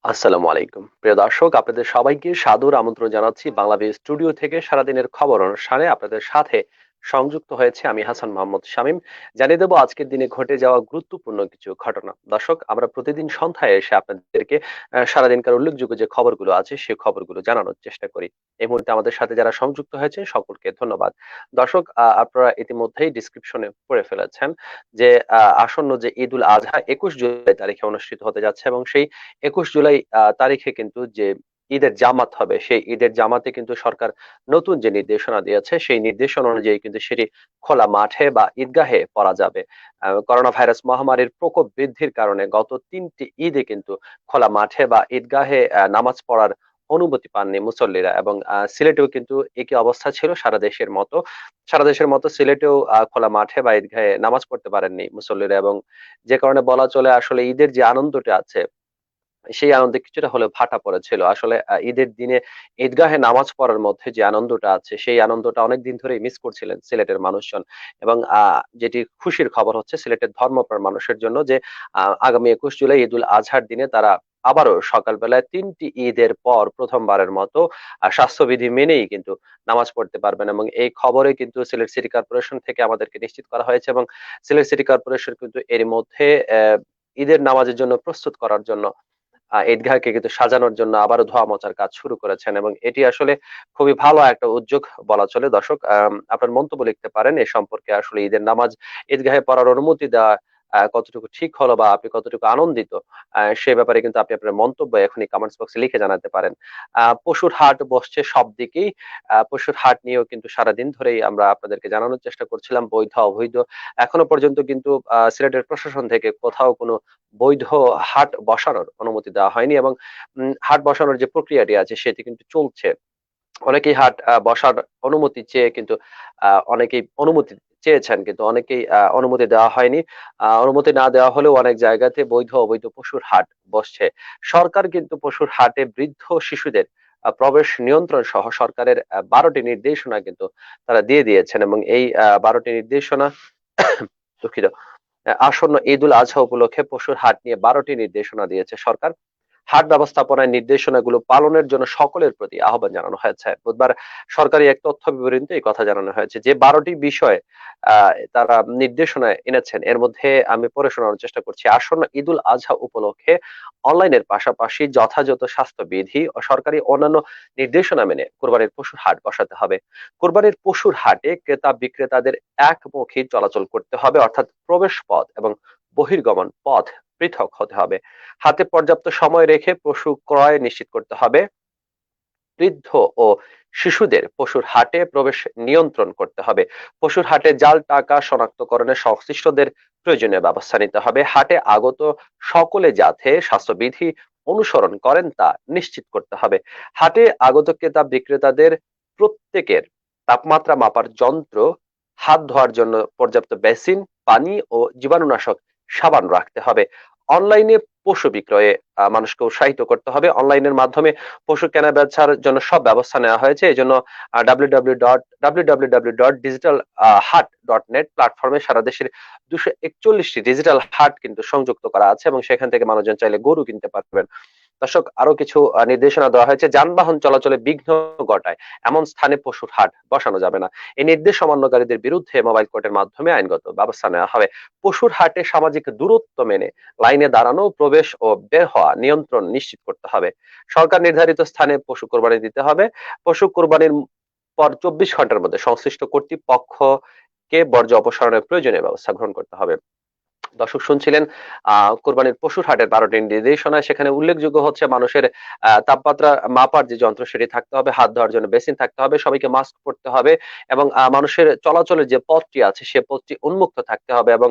আসসালামু আলাইকুম প্রিয় দর্শক, আপনাদের সবাইকে সাদর আমন্ত্রণ জানাচ্ছি বাংলাদেশ স্টুডিও থেকে সারাদিনের খবর অনুষ্ঠানে আপনাদের সাথে সংযুক্ত হয়েছে আমি হাসান মোহাম্মদ শামীম। জানিয়ে দেবো আজকের দিনে ঘটে যাওয়া গুরুত্বপূর্ণ কিছু ঘটনা। দর্শক, আমরা প্রতিদিন সন্ধ্যায় এসে আপনাদেরকে সারাদিনকার উল্লেখযোগ্য যে খবরগুলো আছে সেই খবরগুলো জানানোর চেষ্টা করি। এই মুহূর্তে আমাদের সাথে যারা সংযুক্ত হয়েছে সকলকে ধন্যবাদ। দর্শক, আপনারা ইতিমধ্যেই ডিসক্রিপশনে পড়ে ফেলেছেন যে আসন্ন যে ঈদ উল আজহা 21 জুলাই তারিখে অনুষ্ঠিত হতে যাচ্ছে, এবং সেই 21 জুলাই তারিখে কিন্তু যে ঈদের জামাত হবে, সেই ঈদের জামাতে কিন্তু সরকার নতুন যে নির্দেশনা দিয়েছে সেই নির্দেশনা অনুযায়ী কিন্তু সেটি খোলা মাঠে বা ঈদগাহে পড়া যাবে। করোনা ভাইরাস মহামারীর প্রকোপ বৃদ্ধির কারণে গত 3টি ঈদে কিন্তু খোলা মাঠে বা ঈদগাহে নামাজ পড়ার অনুমতি পাননি মুসল্লিরা, এবং সিলেটেও কিন্তু একই অবস্থা ছিল। সারা দেশের মতো সিলেটেও খোলা মাঠে বা ঈদগাহে নামাজ পড়তে পারেননি মুসল্লিরা, এবং যে কারণে বলা চলে আসলে ঈদের যে আনন্দটা আছে সেই আনন্দে কিছুটা হলেও ভাটা পড়েছিল। আসলে ঈদের দিনে ঈদগাহে নামাজ পড়ার মধ্যে যে আনন্দটা আছে সেই আনন্দটা অনেকদিন ধরেই মিস করছিলেন সিলেটের মানুষজন। এবং যেটি খুশির খবর হচ্ছে সিলেটের ধর্মপ্রাণ মানুষের জন্য যে আগামী 21 জুলাই ঈদ উল আজহার দিনে তারা আবারও সকালবেলায় 3টি ঈদের পর প্রথমবারের মতো স্বাস্থ্যবিধি মেনেই কিন্তু নামাজ পড়তে পারবেন, এবং এই খবরে কিন্তু সিলেট সিটি কর্পোরেশন থেকে আমাদেরকে নিশ্চিত করা হয়েছে। এবং সিলেট সিটি কর্পোরেশন কিন্তু এর মধ্যে ঈদের নামাজের জন্য প্রস্তুত করার জন্য ঈদগাহকে কিন্তু সাজানোর জন্য আবারও ধোয়া মোছার কাজ শুরু করেছেন, এবং এটি আসলে খুবই ভালো একটা উদ্যোগ বলা চলে। দর্শক, আপনার মন্তব্য লিখতে পারেন এ সম্পর্কে। আসলে ঈদের নামাজ ঈদগাহে পড়ার অনুমতি দেওয়া কতটুকু ঠিক হলো বা আপনি কতটুকু আনন্দিত, সে ব্যাপারে কিন্তু আপনি আপনার মন্তব্য এখনই কমেন্টস বক্সে লিখে জানাতে পারেন। পশুর হাট বসছে সব দিকেই। পশুর হাট নিয়েও কিন্তু সারাদিন ধরেই আমরা আপনাদেরকে জানানোর চেষ্টা করছিলাম, বৈধ অবৈধ এখনো পর্যন্ত কিন্তু সিলেটের প্রশাসন থেকে কোথাও কোনো বৈধ হাট বসানোর অনুমতি দেওয়া হয়নি, এবং হাট বসানোর যে প্রক্রিয়াটি আছে সেটি কিন্তু চলছে। অনেকেই হাট বসার অনুমতি চেয়ে কিন্তু অনেকেই অনুমতি চেয়েছেন, কিন্তু অনেকেই অনুমতি দেওয়া হয়নি। অনুমতি না দেওয়া হলেও অনেক জায়গাতে বৈধ অবৈধ পশুর হাট বসছে। সরকার কিন্তু পশুর হাটে বৃদ্ধ শিশুদের প্রবেশ নিয়ন্ত্রণ সহ সরকারের 12টি নির্দেশনা কিন্তু তারা দিয়ে দিয়েছেন, এবং এই 12টি নির্দেশনা দুঃখিত, আসন্ন ঈদ উল আজহা উপলক্ষে পশুর হাট নিয়ে 12টি নির্দেশনা দিয়েছে সরকার। হাট ব্যবস্থাপনায় নির্দেশনাগুলো পালনের জন্য সকলের প্রতি আহ্বান জানানো হয়েছে। বুধবার সরকারি এক তথ্য বিবরণীতে এই কথা জানানো হয়েছে যে 12টি বিষয় তারা নির্দেশনা এনেছেন। এর মধ্যে আমি পড়ে শোনানোর চেষ্টা করছি। আসন্ন ঈদ উল আজহা উপলক্ষে অনলাইনের পাশাপাশি যথাযথ স্বাস্থ্যবিধি ও সরকারি অন্যান্য নির্দেশনা মেনে কোরবানির পশুর হাট বসাতে হবে। কোরবানির পশুর হাটে ক্রেতা বিক্রেতাদের একমুখী চলাচল করতে হবে, অর্থাৎ প্রবেশ পথ এবং বহির্গমন পথ পৃথক হতে হবে। হাতে পর্যাপ্ত সময় রেখে পশু ক্রয় নিশ্চিত করতে হবে। বৃদ্ধ ও শিশুদের পশুর হাটে প্রবেশ নিয়ন্ত্রণ করতে হবে। পশুর হাটে জাল টাকা শনাক্তকরণে সংশ্লিষ্টদের প্রয়োজনীয় ব্যবস্থা নিতে হবে। হাটে আগত সকলে যাতে স্বাস্থ্যবিধি অনুসরণ করেন তা নিশ্চিত করতে হবে। হাটে আগত ক্রেতা বিক্রেতাদের প্রত্যেকের তাপমাত্রা মাপার যন্ত্র, হাত ধোয়ার জন্য পর্যাপ্ত বেসিন, পানি ও জীবাণুনাশক সাবান রাখতে হবে। অনলাইনে পশু বিক্রয়ে মানুষকে উৎসাহিত করতে হবে। অনলাইনের মাধ্যমে পশু কেনা বেচার জন্য সব ব্যবস্থা নেওয়া হয়েছে। এই জন্য www.digitalhat.net প্ল্যাটফর্মে সারা দেশের 241টি ডিজিটাল হাট কিন্তু সংযুক্ত করা আছে, এবং সেখান থেকে মানুষজন চাইলে গরু কিনতে পারবেন। দর্শক, আরো কিছু নির্দেশনা দেওয়া হয়েছে। যানবাহন চলাচলে বিঘ্ন ঘটায় এমন স্থানে পশুর হাট বসানো যাবে না। এই নির্দেশ অমান্যকারীদের বিরুদ্ধে মোবাইল কোর্টের মাধ্যমে আইনগত ব্যবস্থা নেওয়া হবে। পশুর হাটে সামাজিক দূরত্ব মেনে লাইনে দাঁড়ানো, প্রবেশ ও বের হওয়া নিয়ন্ত্রণ নিশ্চিত করতে হবে। সরকার নির্ধারিত স্থানে পশু কোরবানি দিতে হবে। পশু কোরবানির পর 24 ঘন্টার মধ্যে সংশ্লিষ্ট কর্তৃপক্ষকে বর্জ্য অপসারণের প্রয়োজনীয় ব্যবস্থা গ্রহণ করতে হবে। দর্শক, শুনছিলেন কোরবানির পশুর হাটের 12টি নির্দেশনা। সেখানে উল্লেখযোগ্য হচ্ছে মানুষের তাপমাত্রা মাপার যে যন্ত্র সেটি থাকতে হবে, হাত ধোয়ার জন্য বেসিন থাকতে হবে, সবাইকে মাস্ক পরতে হবে, এবং মানুষের চলাচলের যে পথটি আছে সে পথটি উন্মুক্ত থাকতে হবে, এবং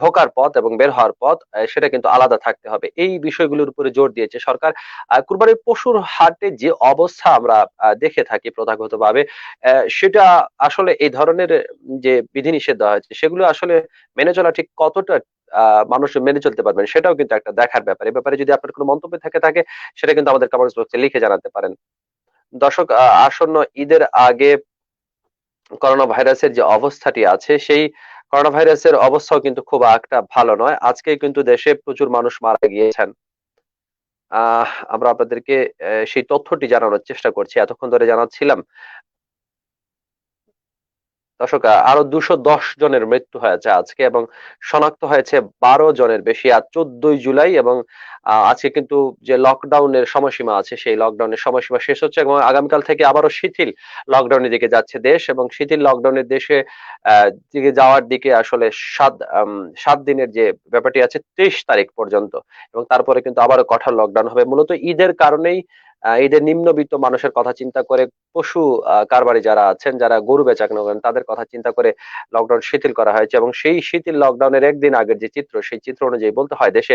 ঢোকার পথ এবং বের হওয়ার পথ সেটা কিন্তু আলাদা থাকতে হবে। এই বিষয়গুলোর উপরে জোর দিয়েছে সরকার। কুরবানির পশুর হাটে যে অবস্থা আমরা দেখে থাকি প্রথাগতভাবে, সেটা আসলে এই ধরনের যে বিধিনিষেধ দেওয়া হয়েছে সেগুলো আসলে মেনে চলা ঠিক কতটা মানুষ মেনে চলতে পারবেন সেটাও কিন্তু একটা দেখার ব্যাপার। এ ব্যাপারে যদি আপনার কোনো মন্তব্য থাকে সেটা কিন্তু আমাদের কমেন্টস বক্সে লিখে জানাতে পারেন। দর্শক, আসন্ন ঈদের আগে করোনা ভাইরাসের যে অবস্থাটি আছে সেই করোনা ভাইরাসের অবস্থাও কিন্তু খুব একটা ভালো নয়। আজকে কিন্তু দেশে প্রচুর মানুষ মারা গিয়েছেন। আমরা আপনাদেরকে সেই তথ্যটি জানানোর চেষ্টা করছি। এতক্ষণ ধরে জানাচ্ছিলাম দর্শক, আরো ২১০ জনের মৃত্যু হয়েছে আজকে এবং শনাক্ত হয়েছে ১২ জনের বেশি। আজ ১৪ই জুলাই এবং আজকে কিন্তু যে লকডাউনের সময়সীমা আছে সেই লকডাউনের সময়সীমা শেষ হচ্ছে এবং আগামীকাল থেকে আবারও শিথিল লকডাউনের দিকে যাচ্ছে দেশ এবং শিথিল লকডাউনের দেশে দিকে যাওয়ার দিকে আসলে ৭ দিনের যে ব্যাপারটি আছে ৩০ তারিখ পর্যন্ত এবং তারপরে কিন্তু আবারও কঠোর লকডাউন হবে। মূলত ঈদের কারণেই ঈদের নিম্নবিত্ত মানুষের কথা চিন্তা করে পশু কারবারি যারা আছেন, যারা গরু বেচাকেনা করেন তাদের কথা চিন্তা করে লকডাউন শিথিল করা হয়েছে এবং সেই শিথিল লকডাউনের একদিন আগের যে চিত্র সেই চিত্র অনুযায়ী বলতে হয় দেশে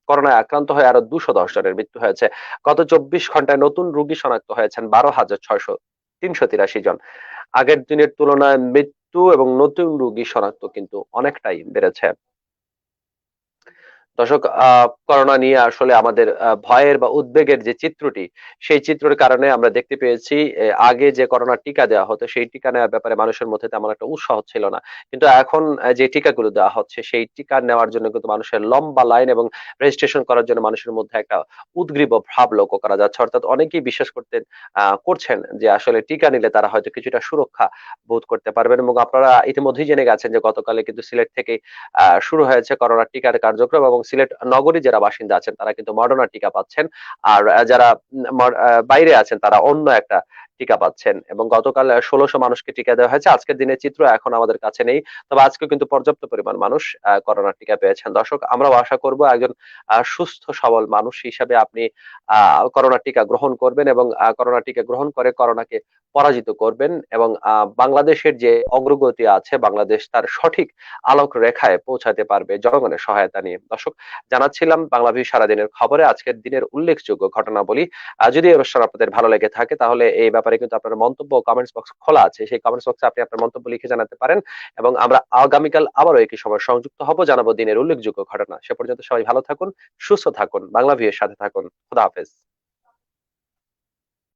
করোনায় আক্রান্ত হয়ে আরো ২১০ জনের মৃত্যু হয়েছে। গত ২৪ ঘন্টায় নতুন রোগী শনাক্ত হয়েছেন ১২,৬৩৮ জন। আগের দিনের তুলনায় মৃত্যু এবং নতুন রোগী শনাক্ত কিন্তু অনেকটাই বেড়েছে। দর্শক, করোনা নিয়ে আসলে আমাদের ভয়ের বা উদ্বেগের যে চিত্রটি সেই চিত্রের কারণে আমরা দেখতে পেয়েছি আগে যে করোনার টিকা দেওয়া হতো সেই টিকা নেওয়ার ব্যাপারে মানুষের মধ্যে তেমন একটা উৎসাহ ছিল না, কিন্তু এখন যে টিকাগুলো দেওয়া হচ্ছে সেই টিকা নেওয়ার জন্য কিন্তু মানুষের লম্বা লাইন এবং রেজিস্ট্রেশন করার জন্য মানুষের মধ্যে একটা উদ্গ্রীব ভাব লক্ষ্য করা যাচ্ছে। অর্থাৎ অনেকেই বিশ্বাস করছেন যে আসলে টিকা নিলে তারা হয়তো কিছুটা সুরক্ষা বোধ করতে পারবেন এবং আপনারা ইতিমধ্যেই জেনে গেছেন যে গতকালে কিন্তু সিলেট থেকে শুরু হয়েছে করোনার টিকার কার্যক্রম এবং সিলেট নগরী যারা বাসিন্দা আছেন তারা কিন্তু মডার্না টিকা পাচ্ছেন। আর যারা বাইরে আছেন তারা অন্য একটা টিকা পাচ্ছেন এবং গতকাল ১৬০০ মানুষকে টিকা দেওয়া হয়েছে। আজকের দিনের চিত্র এখন আমাদের কাছে নেই, তবে আজকে কিন্তু পর্যাপ্ত পরিমাণ মানুষ করোনার টিকা পেয়েছেন। দর্শক, আমরাও আশা করব একজন সুস্থ সবল মানুষ হিসাবে আপনি করোনার টিকা গ্রহণ করবেন এবং করোনার টিকা গ্রহণ করে করোনাকে পরাজিত করবেন এবং বাংলাদেশের যে অগ্রগতি আছে বাংলাদেশ তার সঠিক আলোক রেখায় পৌঁছাতে পারবে জনগণের সহায়তা নিয়ে। দর্শক, জানাচ্ছিলাম বাংলাভিউ সারাদিনের খবরে আজকের দিনের উল্লেখযোগ্য ঘটনাবলী। যদি এই অনুষ্ঠান আপনাদের ভালো লেগে থাকে তাহলে এই ব্যাপারে কিন্তু আপনার মন্তব্য কমেন্টস বক্স খোলা আছে, সেই কমেন্টস বক্সে আপনি আপনার মন্তব্য লিখে জানাতে পারেন এবং আমরা আগামীকাল আবারও একই সময় সংযুক্ত হব, জানাবো দিনের উল্লেখযোগ্য ঘটনা। সে পর্যন্ত সবাই ভালো থাকুন, সুস্থ থাকুন, বাংলাভিউ এর সাথে থাকুন। খোদা হাফেজ।